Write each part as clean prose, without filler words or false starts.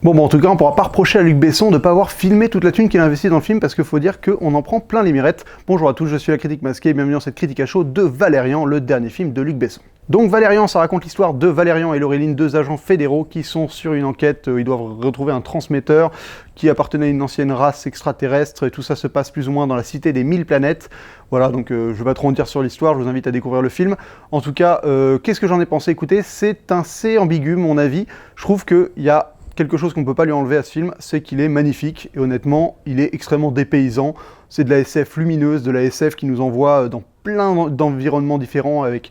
Bon, en tout cas, on pourra pas reprocher à Luc Besson de ne pas avoir filmé toute la thune qu'il a investie dans le film, parce qu'il faut dire qu'on en prend plein les mirettes. Bonjour à tous, je suis la Critique Masquée et bienvenue dans cette critique à chaud de Valérian, le dernier film de Luc Besson. Donc Valérian, ça raconte l'histoire de Valérian et Laureline, deux agents fédéraux qui sont sur une enquête. Ils doivent retrouver un transmetteur qui appartenait à une ancienne race extraterrestre, et tout ça se passe plus ou moins dans la cité des 1000 planètes. Voilà, donc je ne vais pas trop en dire sur l'histoire, je vous invite à découvrir le film. En tout cas, qu'est-ce que j'en ai pensé? Écoutez, c'est assez ambigu mon avis. Je trouve qu'il y a quelque chose qu'on ne peut pas lui enlever à ce film, c'est qu'il est magnifique, et honnêtement, il est extrêmement dépaysant. C'est de la SF lumineuse, de la SF qui nous envoie dans plein d'environnements différents, et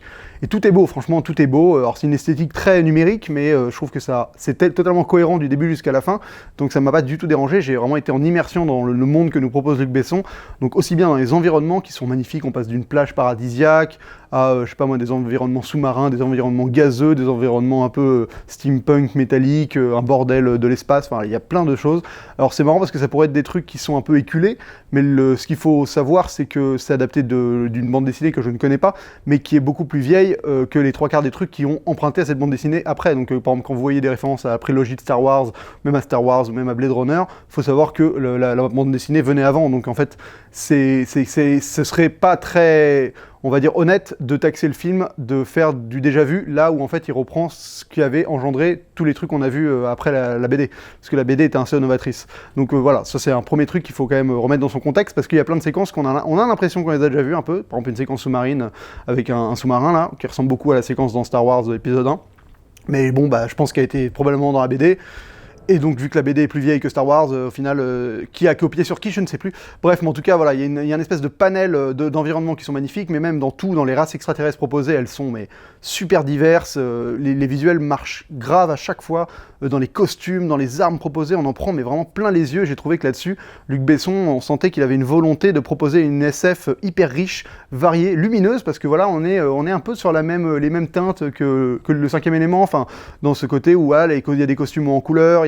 tout est beau, franchement, tout est beau. Alors c'est une esthétique très numérique, mais je trouve que c'était totalement cohérent du début jusqu'à la fin, donc ça m'a pas du tout dérangé. J'ai vraiment été en immersion dans le monde que nous propose Luc Besson, donc aussi bien dans les environnements qui sont magnifiques, on passe d'une plage paradisiaque à, je sais pas moi, des environnements sous-marins, des environnements gazeux, des environnements un peu steampunk, métallique, un bordel de l'espace, enfin il y a plein de choses. Alors c'est marrant parce que ça pourrait être des trucs qui sont un peu éculés, mais ce qu'il faut savoir, c'est que c'est adapté d'une bande dessinée que je ne connais pas, mais qui est beaucoup plus vieille que les trois quarts des trucs qui ont emprunté à cette bande dessinée après. Donc par exemple, quand vous voyez des références à la prélogie de Star Wars, même à Star Wars ou même à Blade Runner, il faut savoir que la bande dessinée venait avant. Donc en fait, ce serait pas très, on va dire, honnête de taxer le film de faire du déjà vu, là où en fait il reprend ce qui avait engendré tous les trucs qu'on a vus après la BD, parce que la BD était assez novatrice. Donc voilà, ça c'est un premier truc qu'il faut quand même remettre dans son contexte, parce qu'il y a plein de séquences on a l'impression qu'on les a déjà vues un peu, par exemple une séquence sous-marine avec un sous-marin là, qui ressemble beaucoup à la séquence dans Star Wars épisode 1, mais bon, bah je pense qu'elle a été probablement dans la BD. Et donc, vu que la BD est plus vieille que Star Wars, au final, qui a copié sur qui, je ne sais plus. Bref, mais en tout cas, voilà, il y a une espèce de panel d'environnements qui sont magnifiques, mais même dans les races extraterrestres proposées, elles sont super diverses. Les visuels marchent grave à chaque fois, dans les costumes, dans les armes proposées, on en prend mais vraiment plein les yeux. J'ai trouvé que là-dessus, Luc Besson, on sentait qu'il avait une volonté de proposer une SF hyper riche, variée, lumineuse, parce que voilà, on est un peu sur les mêmes teintes que le cinquième élément, enfin, dans ce côté où il y a des costumes en couleur,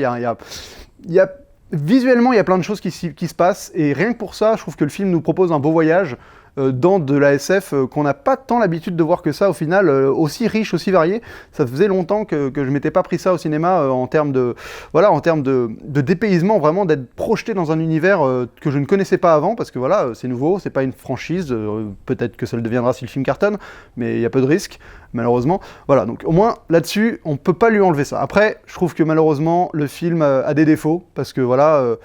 visuellement, il y a plein de choses qui se passent, et rien que pour ça, je trouve que le film nous propose un beau voyage dans de la SF qu'on n'a pas tant l'habitude de voir que ça, au final, aussi riche, aussi varié. Ça faisait longtemps que je m'étais pas pris ça au cinéma en termes de dépaysement, vraiment d'être projeté dans un univers que je ne connaissais pas avant, parce que voilà, c'est nouveau, c'est pas une franchise, peut-être que ça le deviendra si le film cartonne, mais il y a peu de risques, malheureusement. Voilà, donc au moins là-dessus, on peut pas lui enlever ça. Après, je trouve que malheureusement, le film a des défauts, parce que voilà,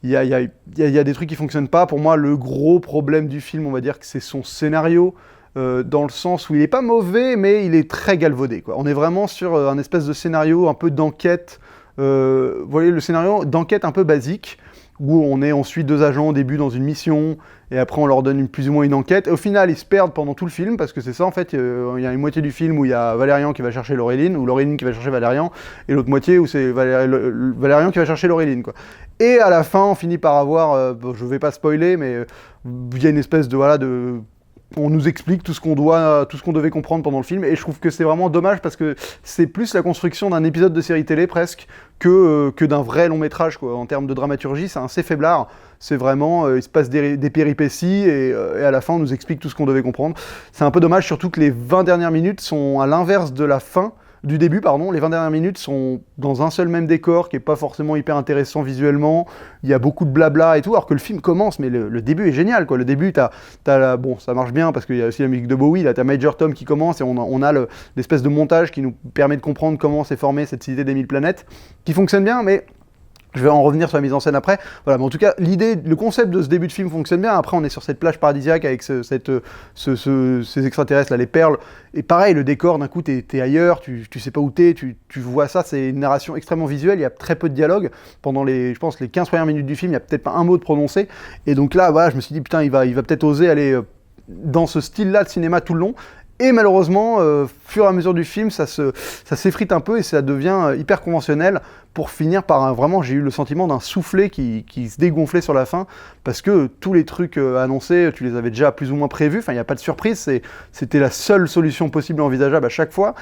il y a des trucs qui fonctionnent pas. Pour moi, le gros problème du film, on va dire que c'est son scénario, dans le sens où il est pas mauvais, mais il est très galvaudé, quoi. On est vraiment sur un espèce de scénario un peu d'enquête, vous voyez, le scénario d'enquête un peu basique, où on suit deux agents au début dans une mission, et après on leur donne plus ou moins une enquête, et au final ils se perdent pendant tout le film, parce que c'est ça en fait, il y a une moitié du film où il y a Valérian qui va chercher Laureline, ou Laureline qui va chercher Valérian, et l'autre moitié où c'est Valérian qui va chercher Laureline, quoi. Et à la fin on finit par avoir, je vais pas spoiler, mais il y a une espèce on nous explique tout ce qu'on devait comprendre pendant le film, et je trouve que c'est vraiment dommage parce que c'est plus la construction d'un épisode de série télé presque que d'un vrai long métrage, quoi. En termes de dramaturgie, c'est assez faiblard. C'est vraiment, il se passe des péripéties et à la fin on nous explique tout ce qu'on devait comprendre. C'est un peu dommage, surtout que les 20 dernières minutes sont à l'inverse de la fin. Du début, pardon, les 20 dernières minutes sont dans un seul même décor qui est pas forcément hyper intéressant visuellement, il y a beaucoup de blabla et tout, alors que le film commence, mais le début est génial, quoi. Le début, bon, ça marche bien parce qu'il y a aussi la musique de Bowie, là t'as Major Tom qui commence et on a l'espèce de montage qui nous permet de comprendre comment s'est formée cette cité des 1000 planètes, qui fonctionne bien, mais je vais en revenir sur la mise en scène après. Voilà, mais en tout cas, le concept de ce début de film fonctionne bien. Après, on est sur cette plage paradisiaque avec ces extraterrestres, là, les perles. Et pareil, le décor, d'un coup, t'es ailleurs, tu sais pas où t'es, tu vois ça, c'est une narration extrêmement visuelle, il y a très peu de dialogue. Pendant je pense, les 15 premières minutes du film, il y a peut-être pas un mot de prononcé. Et donc là, voilà, je me suis dit, putain, il va peut-être oser aller dans ce style-là de cinéma tout le long. Et malheureusement, fur et à mesure du film, ça s'effrite un peu et ça devient hyper conventionnel pour finir par vraiment, j'ai eu le sentiment d'un soufflet qui se dégonflait sur la fin, parce que tous les trucs annoncés, tu les avais déjà plus ou moins prévus, enfin il n'y a pas de surprise, c'était la seule solution possible et envisageable à chaque fois.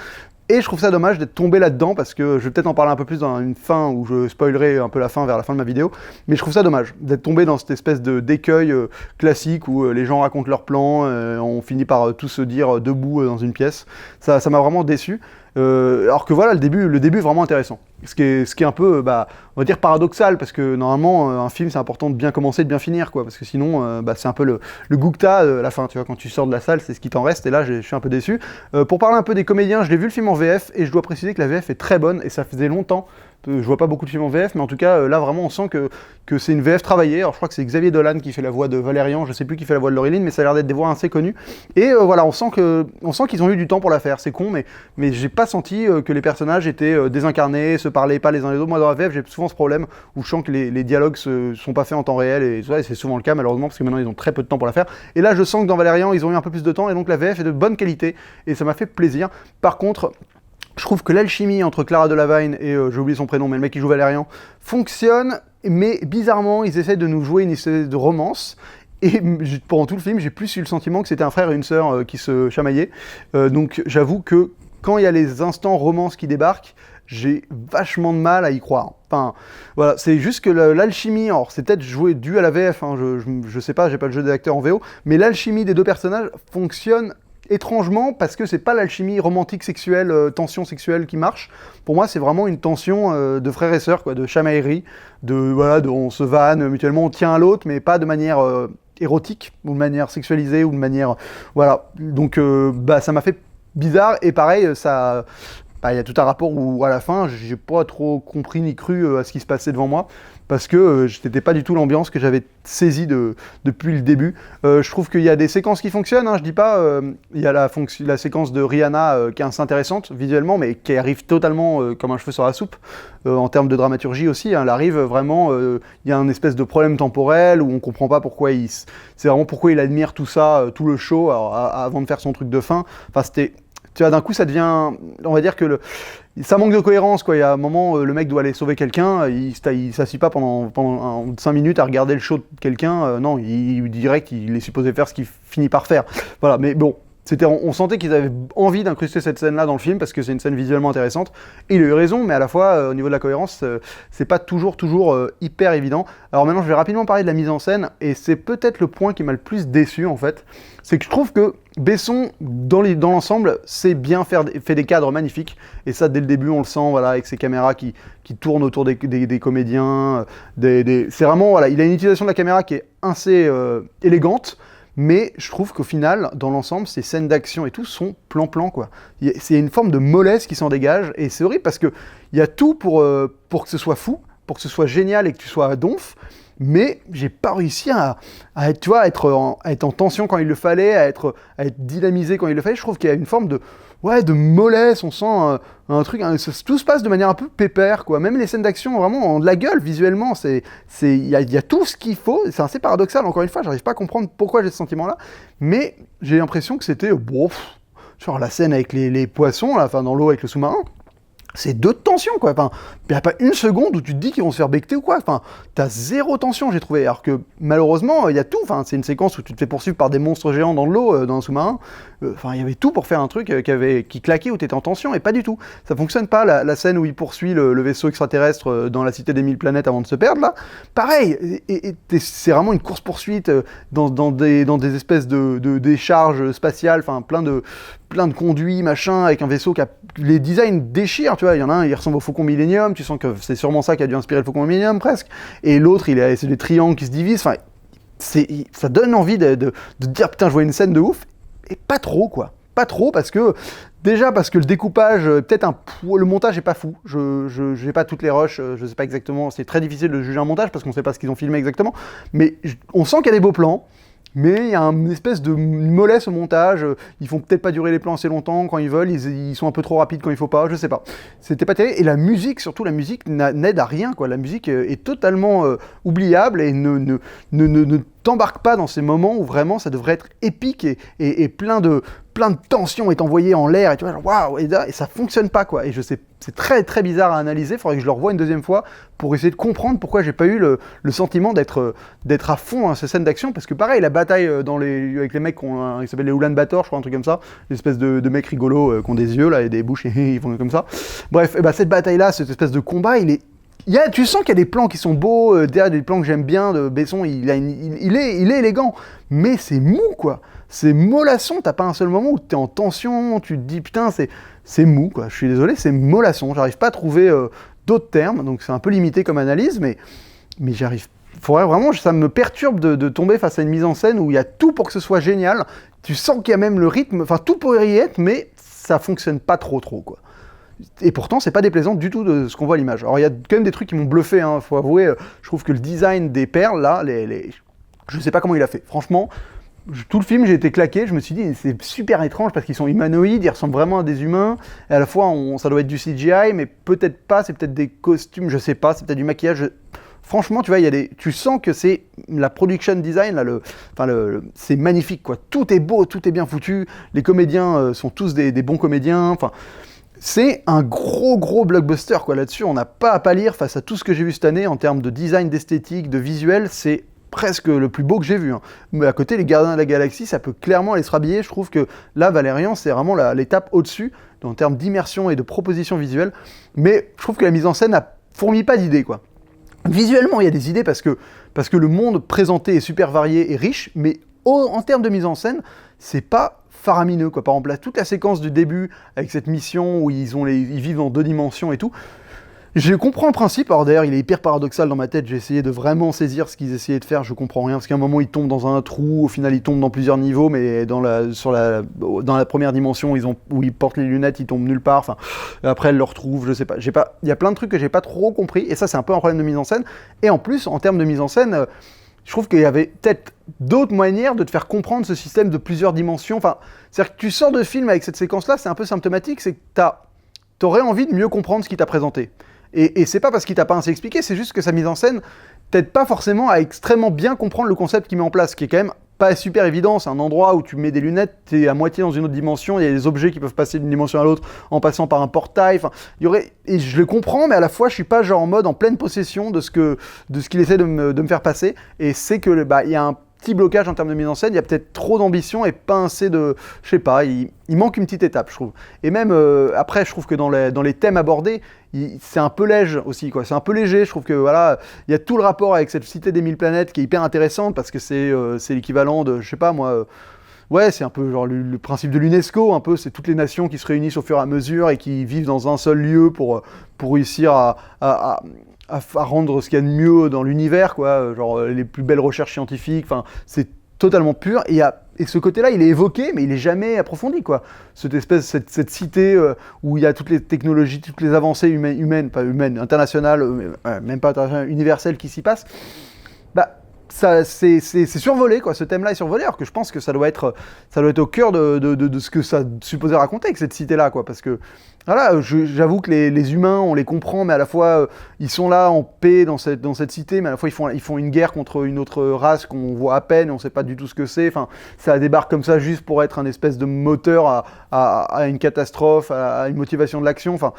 Et je trouve ça dommage d'être tombé là-dedans, parce que je vais peut-être en parler un peu plus dans une fin où je spoilerai un peu la fin vers la fin de ma vidéo, mais je trouve ça dommage d'être tombé dans cette espèce d'écueil classique où les gens racontent leurs plans, on finit par tous se dire debout dans une pièce. Ça m'a vraiment déçu. Alors que voilà, le début est vraiment intéressant. Ce qui est un peu, on va dire paradoxal, parce que normalement, un film, c'est important de bien commencer, de bien finir, quoi, parce que sinon, c'est un peu le goût que t'as à la fin, tu vois, quand tu sors de la salle, c'est ce qui t'en reste, et là, je suis un peu déçu. Pour parler un peu des comédiens, je l'ai vu le film en VF, et je dois préciser que la VF est très bonne, et ça faisait longtemps. Je vois pas beaucoup de films en VF, mais en tout cas, là, vraiment, on sent que c'est une VF travaillée. Alors, je crois que c'est Xavier Dolan qui fait la voix de Valérian, je sais plus qui fait la voix de Laureline, mais ça a l'air d'être des voix assez connues. Et voilà, on sent qu'ils ont eu du temps pour la faire. C'est con, mais j'ai pas senti que les personnages étaient désincarnés, se parlaient pas les uns les autres. Moi, dans la VF, j'ai souvent ce problème où je sens que les dialogues sont pas faits en temps réel, et c'est souvent le cas, malheureusement, parce que maintenant, ils ont très peu de temps pour la faire. Et là, je sens que dans Valérian, ils ont eu un peu plus de temps, et donc la VF est de bonne qualité, et ça m'a fait plaisir. Par contre, je trouve que l'alchimie entre Clara Delevingne et, j'ai oublié son prénom, mais le mec qui joue Valérian, fonctionne, mais bizarrement, ils essaient de nous jouer une espèce de romance. Et pendant tout le film, j'ai plus eu le sentiment que c'était un frère et une sœur qui se chamaillaient. Donc j'avoue que quand il y a les instants romance qui débarquent, j'ai vachement de mal à y croire. Enfin, voilà, c'est juste que l'alchimie, alors c'est peut-être dû à la VF, hein, je sais pas, j'ai pas le jeu des acteurs en VO, mais l'alchimie des deux personnages fonctionne étrangement, parce que c'est pas l'alchimie romantique sexuelle, tension sexuelle qui marche. Pour moi, c'est vraiment une tension de frères et sœurs, quoi, de chamaillerie, on se vanne mutuellement, on tient à l'autre, mais pas de manière érotique, ou de manière sexualisée, ou de manière... Voilà. Donc, ça m'a fait bizarre, et pareil, ça... Il y a tout un rapport où, à la fin, j'ai pas trop compris ni cru à ce qui se passait devant moi, parce que c'était pas du tout l'ambiance que j'avais saisie depuis le début. Je trouve qu'il y a des séquences qui fonctionnent, hein, je dis pas, il y a la séquence de Rihanna qui est assez intéressante visuellement, mais qui arrive totalement comme un cheveu sur la soupe, en termes de dramaturgie aussi, hein, elle arrive vraiment, il y a un espèce de problème temporel où on comprend pas pourquoi c'est vraiment pourquoi il admire tout ça, tout le show, avant de faire son truc de fin. Enfin, tu vois, d'un coup, ça devient, on va dire que ça manque de cohérence, quoi. Il y a un moment, le mec doit aller sauver quelqu'un, il s'assit pas pendant 5 minutes à regarder le show de quelqu'un, non, direct, il est supposé faire ce qu'il finit par faire. Voilà, mais bon, on sentait qu'ils avaient envie d'incruster cette scène-là dans le film, parce que c'est une scène visuellement intéressante, et il a eu raison, mais à la fois, au niveau de la cohérence, c'est pas toujours hyper évident. Alors maintenant, je vais rapidement parler de la mise en scène, et c'est peut-être le point qui m'a le plus déçu, en fait, c'est que je trouve que Besson, dans l'ensemble, sait bien fait des cadres magnifiques, et ça, dès le début, on le sent, voilà, avec ses caméras qui tournent autour des comédiens, c'est vraiment, voilà, il a une utilisation de la caméra qui est assez élégante, mais je trouve qu'au final, dans l'ensemble, ces scènes d'action et tout sont plan-plan, quoi. C'est une forme de mollesse qui s'en dégage, et c'est horrible parce qu'il y a tout pour que ce soit fou, pour que ce soit génial et que tu sois à donf, mais j'ai pas réussi à être, tu vois, à être en tension quand il le fallait, à être dynamisé quand il le fallait. Je trouve qu'il y a une forme de mollesse, on sent un truc, tout se passe de manière un peu pépère, quoi. Même les scènes d'action, vraiment, ont de la gueule visuellement, il y a tout ce qu'il faut, c'est assez paradoxal, encore une fois, j'arrive pas à comprendre pourquoi j'ai ce sentiment-là, mais j'ai l'impression que c'était, genre la scène avec les poissons, là, enfin dans l'eau avec le sous-marin, c'est deux de tension, quoi. Enfin, il n'y a pas une seconde où tu te dis qu'ils vont se faire becter ou quoi. Enfin, t'as zéro tension, j'ai trouvé. Alors que, malheureusement, il y a tout. Enfin, c'est une séquence où tu te fais poursuivre par des monstres géants dans l'eau, dans un sous-marin. Enfin, il y avait tout pour faire un truc qui claquait, où t'étais en tension, et pas du tout. Ça fonctionne pas, la scène où il poursuit le vaisseau extraterrestre dans la cité des 1000 planètes avant de se perdre, là. Pareil, c'est vraiment une course-poursuite dans des espèces de décharges spatiales, enfin, plein de conduits, machin, avec un vaisseau qui a... Les designs déchirent, tu vois, il y en a un, il ressemble au Faucon Millenium, tu sens que c'est sûrement ça qui a dû inspirer le Faucon Millenium, presque, et l'autre, c'est des triangles qui se divisent, enfin, ça donne envie de dire, putain, je vois une scène de ouf, et pas trop, quoi. Pas trop, parce que le découpage, le montage est pas fou, je n'ai pas toutes les rushs, je sais pas exactement, c'est très difficile de juger un montage, parce qu'on sait pas ce qu'ils ont filmé exactement, mais on sent qu'il y a des beaux plans, mais il y a une espèce de mollesse au montage, ils font peut-être pas durer les plans assez longtemps quand ils veulent, ils sont un peu trop rapides quand il faut pas, je sais pas. C'était pas terrible, et la musique, surtout la musique, n'aide à rien, quoi. La musique est totalement oubliable et ne t'embarque pas dans ces moments où vraiment ça devrait être épique et plein de tension est envoyée en l'air, et tu vois, waouh, et ça fonctionne pas, quoi. Et je sais, c'est très très bizarre à analyser, il faudrait que je le revoie une deuxième fois pour essayer de comprendre pourquoi j'ai pas eu le sentiment d'être à fond dans ces scènes d'action, parce que pareil, la bataille avec les mecs ils s'appellent les Ulan Bator, je crois, un truc comme ça, l'espèce de mecs rigolos qui ont des yeux là et des bouches et ils font comme ça. Bref, cette bataille-là, cette espèce de combat, tu sens qu'il y a des plans qui sont beaux, des plans que j'aime bien de Besson, il est élégant, mais c'est mou, quoi. C'est mollasson, t'as pas un seul moment où t'es en tension, tu te dis putain, c'est mou, quoi. Je suis désolé, c'est mollasson. J'arrive pas à trouver d'autres termes, donc c'est un peu limité comme analyse, mais j'arrive. Faudrait vraiment, ça me perturbe de tomber face à une mise en scène où il y a tout pour que ce soit génial. Tu sens qu'il y a même le rythme, enfin tout pourrait y être, mais ça fonctionne pas trop, quoi. Et pourtant, c'est pas déplaisant du tout de ce qu'on voit à l'image. Alors, il y a quand même des trucs qui m'ont bluffé, hein, faut avouer. Je trouve que le design des perles, là, je sais pas comment il a fait. Franchement, tout le film, j'ai été claqué. Je me suis dit, c'est super étrange parce qu'ils sont humanoïdes, ils ressemblent vraiment à des humains. Et à la fois, ça doit être du CGI, mais peut-être pas, c'est peut-être des costumes, je sais pas, c'est peut-être du maquillage. Franchement, tu vois, tu sens que c'est la production design, là, c'est magnifique, quoi. Tout est beau, tout est bien foutu. Les comédiens sont tous des bons comédiens. Enfin, c'est un gros blockbuster, quoi. Là-dessus, on n'a pas à pâlir face à tout ce que j'ai vu cette année en termes de design, d'esthétique, de visuel. C'est presque le plus beau que j'ai vu, hein. Mais à côté, les Gardiens de la Galaxie, ça peut clairement aller se rhabiller. Je trouve que là, Valérian, c'est vraiment l'étape au-dessus en termes d'immersion et de proposition visuelle. Mais je trouve que la mise en scène n'a fourmille pas d'idées, quoi. Visuellement, il y a des idées parce que le monde présenté est super varié et riche, mais en termes de mise en scène, c'est pas faramineux, quoi. Par exemple, là, toute la séquence du début avec cette mission où ils vivent en 2 dimensions et tout, je comprends le principe. Alors d'ailleurs, il est hyper paradoxal dans ma tête. J'ai essayé de vraiment saisir ce qu'ils essayaient de faire. Je comprends rien parce qu'à un moment, ils tombent dans un trou. Au final, ils tombent dans plusieurs niveaux, mais dans la première dimension, où ils portent les lunettes, ils tombent nulle part. Enfin, après, elles le retrouvent. Je sais pas. Il y a plein de trucs que j'ai pas trop compris. Et ça, c'est un peu un problème de mise en scène. Et en plus, en termes de mise en scène, je trouve qu'il y avait peut-être d'autres manières de te faire comprendre ce système de plusieurs dimensions. Enfin, c'est-à-dire que tu sors de film avec cette séquence-là, c'est un peu symptomatique. C'est que t'aurais envie de mieux comprendre ce qu'il t'a présenté. Et c'est pas parce qu'il t'a pas assez expliqué, c'est juste que sa mise en scène t'aide pas forcément à extrêmement bien comprendre le concept qu'il met en place, qui est quand même pas super évident. C'est un endroit où tu mets des lunettes, t'es à moitié dans une autre dimension, il y a des objets qui peuvent passer d'une dimension à l'autre en passant par un portail. Enfin, et je le comprends, mais à la fois je suis pas genre en mode en pleine possession de ce qu'il essaie de me faire passer. Et c'est que il y a un petit blocage en termes de mise en scène, il y a peut-être trop d'ambition et pas assez de... Je sais pas, il manque une petite étape, je trouve. Et même, après, je trouve que dans les thèmes abordés, c'est un peu léger aussi, quoi. C'est un peu léger, je trouve que, voilà, il y a tout le rapport avec cette cité des 1000 planètes qui est hyper intéressante parce que c'est l'équivalent de, je sais pas moi... ouais, c'est un peu genre le principe de l'UNESCO, un peu, c'est toutes les nations qui se réunissent au fur et à mesure et qui vivent dans un seul lieu pour réussir à rendre ce qu'il y a de mieux dans l'univers, quoi, genre les plus belles recherches scientifiques, enfin, c'est totalement pur, et ce côté-là, il est évoqué, mais il est jamais approfondi, quoi. Cette cité où il y a toutes les technologies, toutes les avancées humaines, pas humaines, internationales, même pas internationales, universelles qui s'y passent, bah, c'est survolé, quoi. Ce thème-là est survolé, alors que je pense que ça doit être au cœur de ce que ça supposait raconter avec cette cité-là, quoi, parce que voilà, j'avoue que les humains, on les comprend, mais à la fois ils sont là en paix dans cette cité, mais à la fois ils font une guerre contre une autre race qu'on voit à peine, on sait pas du tout ce que c'est. Enfin, ça débarque comme ça juste pour être un espèce de moteur à une catastrophe, à une motivation de l'action. Enfin,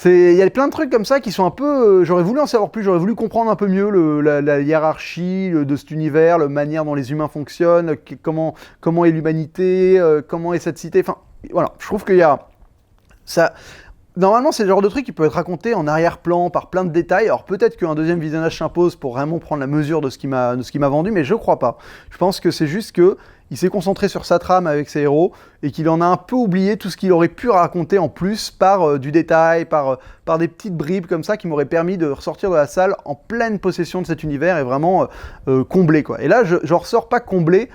il y a plein de trucs comme ça qui sont un peu... j'aurais voulu en savoir plus, j'aurais voulu comprendre un peu mieux la hiérarchie de cet univers, la manière dont les humains fonctionnent, comment est l'humanité, comment est cette cité. Enfin, voilà, je trouve qu'il y a... Ça, normalement, c'est le genre de truc qui peut être raconté en arrière-plan par plein de détails. Alors peut-être qu'un deuxième visionnage s'impose pour vraiment prendre la mesure de ce qui m'a vendu, mais je crois pas. Je pense que c'est juste que il s'est concentré sur sa trame avec ses héros et qu'il en a un peu oublié tout ce qu'il aurait pu raconter en plus par du détail, par des petites bribes comme ça qui m'auraient permis de ressortir de la salle en pleine possession de cet univers et vraiment comblé, quoi. Et là, j'en ressors pas comblé,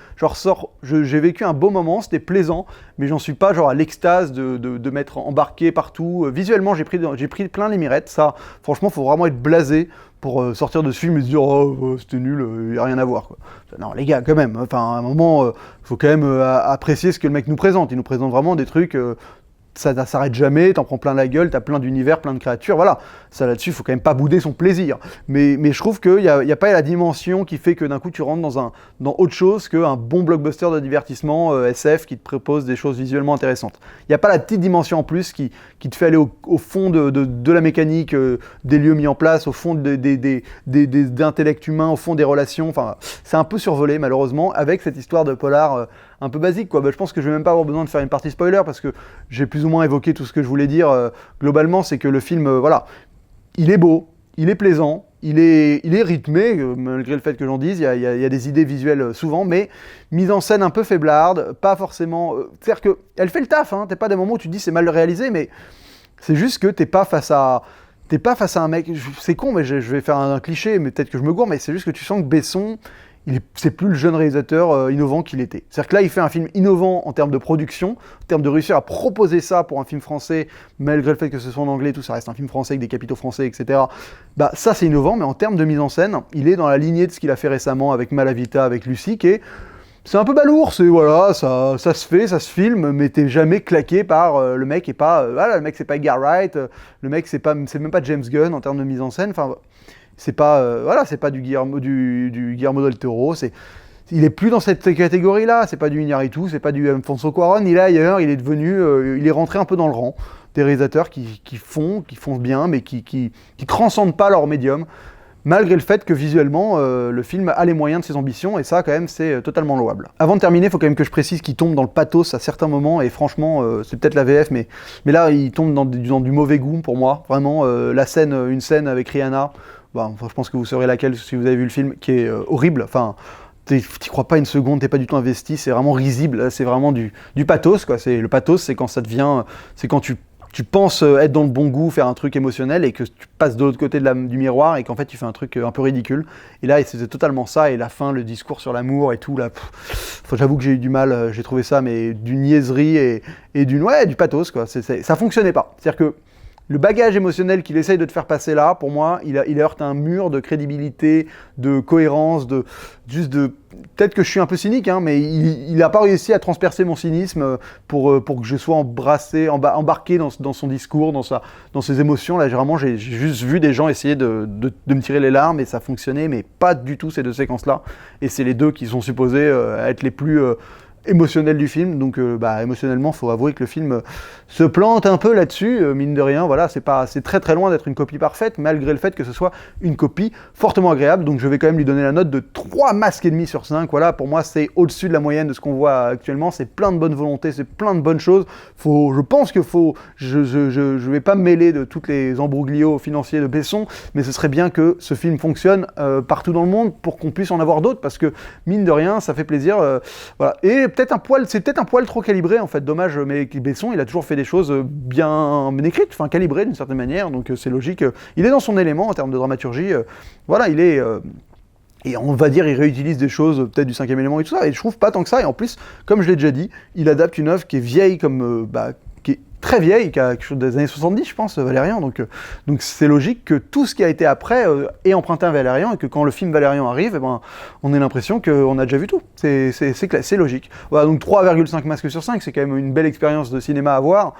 j'ai vécu un beau moment, c'était plaisant, mais j'en suis pas genre à l'extase de m'être embarqué partout. Visuellement, j'ai pris plein les mirettes, ça, franchement, faut vraiment être blasé pour sortir de ce film et se dire oh c'était nul, y a rien à voir, quoi. Non les gars, quand même, enfin à un moment faut quand même apprécier ce que le mec nous présente. Il nous présente vraiment des trucs, ça s'arrête jamais, t'en prends plein la gueule, t'as plein d'univers, plein de créatures, voilà. Ça là-dessus, faut quand même pas bouder son plaisir. Mais je trouve qu'il y a pas la dimension qui fait que d'un coup tu rentres dans autre chose qu'un bon blockbuster de divertissement SF qui te propose des choses visuellement intéressantes. Il y a pas la petite dimension en plus qui te fait aller au fond de la mécanique, des lieux mis en place, au fond d'intellect humain, au fond des relations. Enfin, c'est un peu survolé malheureusement avec cette histoire de polar un peu basique, quoi. Je pense que je vais même pas avoir besoin de faire une partie spoiler parce que j'ai plus ou moins évoqué tout ce que je voulais dire. Globalement, c'est que le film, voilà, il est beau, il est plaisant, il est rythmé, malgré le fait que j'en dise, il y a des idées visuelles souvent, mais mise en scène un peu faiblarde, pas forcément... C'est-à-dire qu'elle fait le taf, hein, t'es pas des moments où tu te dis c'est mal réalisé, mais c'est juste que t'es pas face à un mec... C'est con, mais je vais faire un cliché, mais peut-être que je me gourre, mais c'est juste que tu sens que Besson... c'est plus le jeune réalisateur innovant qu'il était. C'est-à-dire que là, il fait un film innovant en termes de production, en termes de réussir à proposer ça pour un film français, malgré le fait que ce soit en anglais, tout ça reste un film français avec des capitaux français, etc. Bah ça, c'est innovant, mais en termes de mise en scène, il est dans la lignée de ce qu'il a fait récemment avec Malavita, avec Lucie, qui est... C'est un peu balourd, c'est voilà, ça se fait, ça se filme, mais t'es jamais claqué par le mec est pas... voilà, le mec c'est pas Edgar Wright, le mec c'est même pas James Gunn en termes de mise en scène, enfin... C'est pas, voilà, c'est pas du Guillermo del Toro, il est plus dans cette catégorie-là, c'est pas du Iñárritu, c'est pas du Alfonso Cuarón, il est ailleurs, il est devenu, il est rentré un peu dans le rang des réalisateurs qui font bien, mais qui transcendent pas leur médium, malgré le fait que visuellement, le film a les moyens de ses ambitions, et ça, quand même, c'est totalement louable. Avant de terminer, il faut quand même que je précise qu'il tombe dans le pathos à certains moments, et franchement, c'est peut-être la VF, mais là, il tombe dans du mauvais goût pour moi. Vraiment, une scène avec Rihanna, bah, enfin, je pense que vous saurez laquelle si vous avez vu le film, qui est horrible. Enfin, t'y crois pas une seconde, t'es pas du tout investi, c'est vraiment risible, c'est vraiment du pathos, quoi. Le pathos, c'est quand ça devient, c'est quand tu penses être dans le bon goût, faire un truc émotionnel, et que tu passes de l'autre côté du miroir, et qu'en fait tu fais un truc un peu ridicule. Et là, c'était totalement ça, et la fin, le discours sur l'amour et tout, là, j'avoue que j'ai eu du mal, j'ai trouvé ça, mais d'une niaiserie et du pathos, quoi. Ça fonctionnait pas. C'est-à-dire que le bagage émotionnel qu'il essaye de te faire passer là, pour moi, il heurte un mur de crédibilité, de cohérence, peut-être que je suis un peu cynique, hein, mais il n'a pas réussi à transpercer mon cynisme pour que je sois embarqué dans son discours, dans ses émotions. Là, j'ai juste vu des gens essayer de me tirer les larmes, et ça fonctionnait, mais pas du tout ces deux séquences-là. Et c'est les deux qui sont supposés être les plus... émotionnel du film, donc émotionnellement, faut avouer que le film se plante un peu là-dessus, mine de rien, voilà, c'est très très loin d'être une copie parfaite, malgré le fait que ce soit une copie fortement agréable, donc je vais quand même lui donner la note de 3 masques et demi sur 5, voilà, pour moi c'est au-dessus de la moyenne de ce qu'on voit actuellement, c'est plein de bonne volonté, c'est plein de bonnes choses, je pense que je vais pas me mêler de tous les embrouglios financiers de Besson, mais ce serait bien que ce film fonctionne partout dans le monde pour qu'on puisse en avoir d'autres, parce que mine de rien, ça fait plaisir, voilà, et c'est peut-être un poil trop calibré en fait, dommage, mais Besson il a toujours fait des choses bien écrites, enfin calibrées d'une certaine manière, donc c'est logique, il est dans son élément en termes de dramaturgie, voilà, il est... et on va dire, il réutilise des choses, peut-être du 5e élément et tout ça, et je trouve pas tant que ça, et en plus, comme je l'ai déjà dit, il adapte une œuvre qui est vieille qui est très vieille, qui a quelque chose des années 70, je pense, Valérian, donc c'est logique que tout ce qui a été après ait emprunté un Valérian, et que quand le film Valérian arrive, eh ben, on ait l'impression qu'on a déjà vu tout. C'est logique. Voilà, donc 3,5 masques sur 5, c'est quand même une belle expérience de cinéma à voir.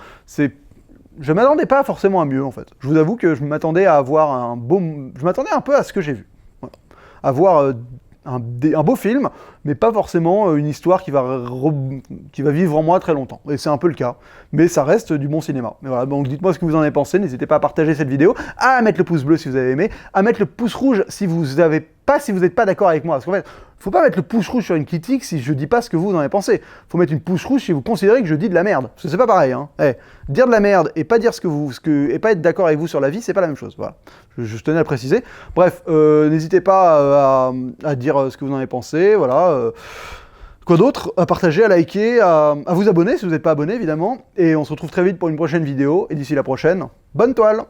Je m'attendais pas forcément à mieux, en fait. Je vous avoue que je m'attendais à avoir je m'attendais un peu à ce que j'ai vu. Voilà. À voir un beau film, mais pas forcément une histoire qui va vivre en moi très longtemps. Et c'est un peu le cas. Mais ça reste du bon cinéma. Mais voilà, donc dites-moi ce que vous en avez pensé, n'hésitez pas à partager cette vidéo, à mettre le pouce bleu si vous avez aimé, à mettre le pouce rouge si vous n'êtes pas d'accord avec moi. Parce qu'en fait, faut pas mettre le pouce rouge sur une critique si je dis pas ce que vous en avez pensé. Faut mettre une pouce rouge si vous considérez que je dis de la merde. Parce que c'est pas pareil, hein. Dire de la merde et pas dire et pas être d'accord avec vous sur la vie, c'est pas la même chose. Voilà. Je tenais à le préciser. Bref, n'hésitez pas à dire ce que vous en avez pensé. Voilà. Quoi d'autre? À partager, à liker, à vous abonner si vous n'êtes pas abonné évidemment. Et on se retrouve très vite pour une prochaine vidéo. Et d'ici la prochaine, bonne toile!